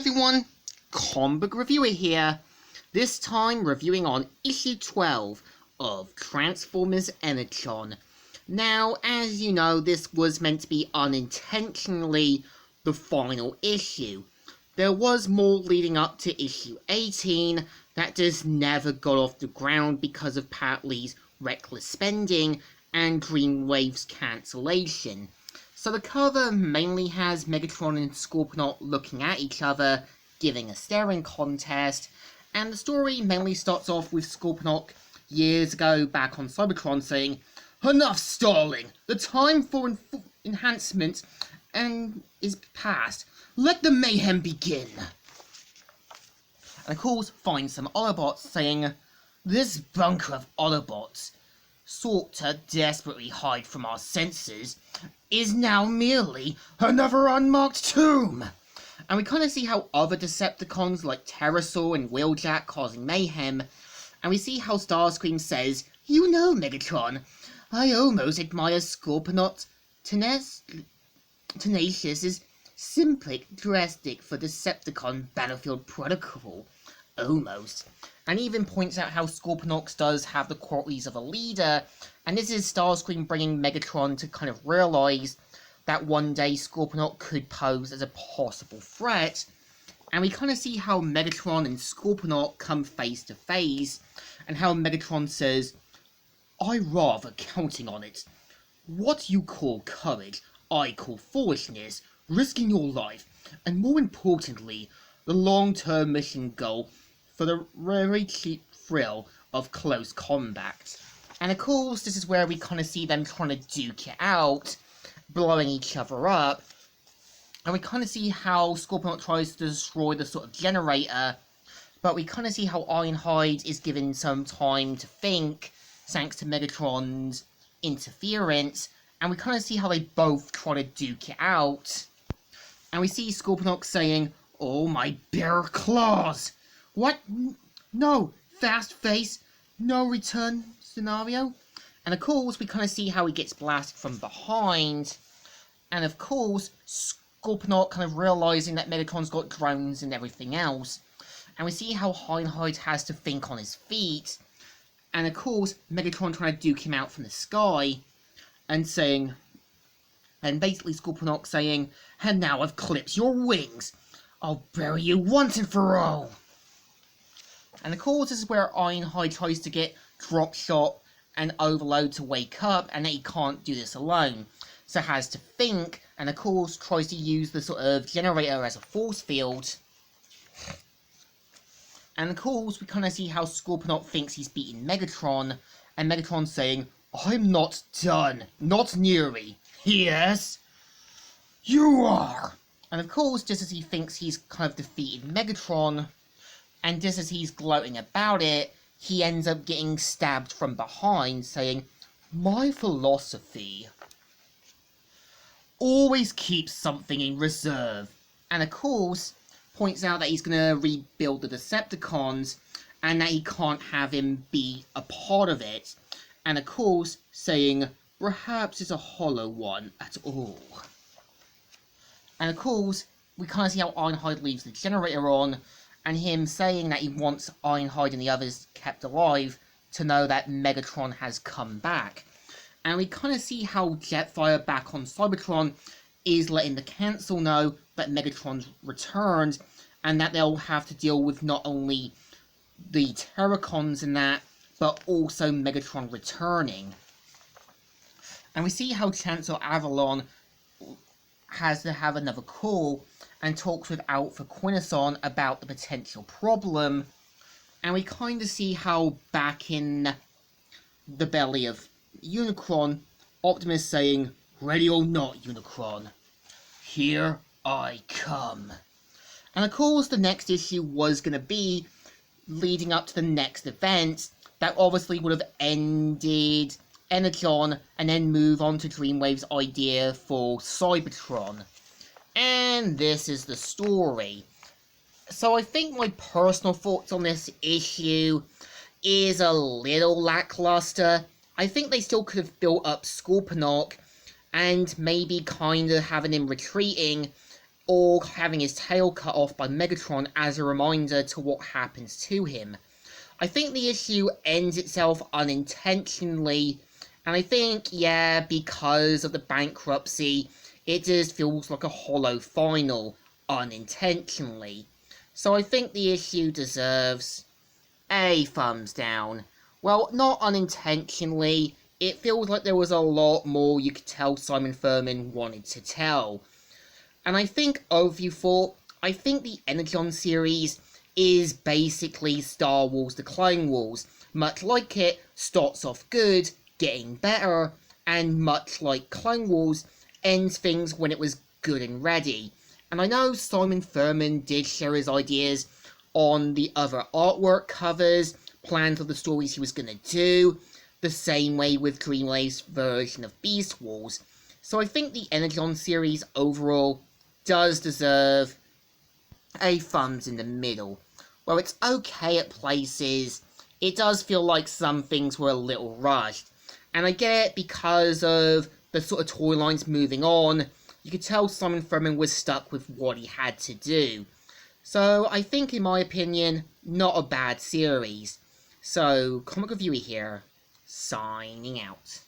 everyone, comic book reviewer here, this time reviewing on issue 12 of Transformers Energon. Now, as you know, this was meant to be unintentionally the final issue. There was more leading up to issue 18 that just never got off the ground because of Pat Lee's reckless spending and Dreamwave's cancellation. So the cover mainly has Megatron and Scorponok looking at each other, giving a staring contest, and the story mainly starts off with Scorponok years ago back on Cybertron saying, "Enough stalling! The time for enhancement is past. Let the mayhem begin!" And of course finds some Autobots saying, "This bunker of Autobots, sought to desperately hide from our senses, is now merely another unmarked tomb." And we kind of see how other Decepticons like Pterosaur and Wheeljack causing mayhem, and we see how Starscream says, "You know, Megatron, I almost admire Scorponok's Tenacious' simply drastic for Decepticon battlefield protocol. Almost." And even points out how Scorponok does have the qualities of a leader, and this is Starscream bringing Megatron to kind of realise that one day Scorponok could pose as a possible threat. And we kind of see how Megatron and Scorponok come face to face, and how Megatron says, "I rather counting on it. What you call courage, I call foolishness, risking your life, and more importantly, the long-term mission goal for the very cheap thrill of close combat." And of course, this is where we kind of see them trying to duke it out, blowing each other up. And we kind of see how Scorponok tries to destroy the sort of generator, but we kind of see how Ironhide is given some time to think, thanks to Megatron's interference. And we kind of see how they both try to duke it out. And we see Scorponok saying, "Oh, my bare claws! What? No, fast face, no return scenario?" And of course, we kind of see how he gets blasted from behind. And of course, Scorponok kind of realizing that Megatron's got drones and everything else. And we see how Ironhide has to think on his feet. And of course, Megatron trying to duke him out from the sky. And saying, and basically Scorponok saying, "And now I've clipped your wings. I'll bury you once and for all." And of course, this is where Ironhide tries to get Dropshot and Overload to wake up, and that he can't do this alone. So has to think, and of course tries to use the sort of generator as a force field. And of course, we kind of see how Scorponok thinks he's beaten Megatron, and Megatron saying, "I'm not done, not nearly." "Yes, you are." And of course, just as he thinks he's kind of defeated Megatron, and just as he's gloating about it, he ends up getting stabbed from behind, saying, "My philosophy: always keep something in reserve." And of course, points out that he's going to rebuild the Decepticons, and that he can't have him be a part of it. And of course, saying, "Perhaps it's a hollow one at all." And of course, we kind of see how Ironhide leaves the generator on, and him saying that he wants Ironhide and the others kept alive to know that Megatron has come back. And we kind of see how Jetfire back on Cybertron is letting the Council know that Megatron's returned, and that they'll have to deal with not only the Terracons and that, but also Megatron returning. And we see how Chancellor Avalon has to have another call and talks with Alpha Quintesson about the potential problem. And we kind of see how back in the belly of Unicron, Optimus saying, "Ready or not, Unicron, here I come." And of course, the next issue was going to be leading up to the next event that obviously would have ended Energon and then move on to Dreamwave's idea for Cybertron. And this is the story. So I think my personal thoughts on this issue is a little lackluster. I think they still could have built up Scorponok and maybe kind of having him retreating or having his tail cut off by Megatron as a reminder to what happens to him. I think the issue ends itself unintentionally, and I think, yeah, because of the bankruptcy, it just feels like a hollow final, unintentionally. So I think the issue deserves a thumbs down. Well, not unintentionally, it feels like there was a lot more you could tell Simon Furman wanted to tell. And I think, I think the Energon series is basically Star Wars The Clone Wars. Much like it, starts off good, getting better, and much like Clone Wars, ends things when it was good and ready. And I know Simon Furman did share his ideas on the other artwork covers, plans for the stories he was going to do, the same way with Dreamwave's version of Beast Wars. So I think the Energon series overall does deserve a thumbs in the middle. While it's okay at places, it does feel like some things were a little rushed. And I get it because of the sort of toy lines moving on. You could tell Simon Furman was stuck with what he had to do. So I think, in my opinion, not a bad series. So, Comic Reviewer here, signing out.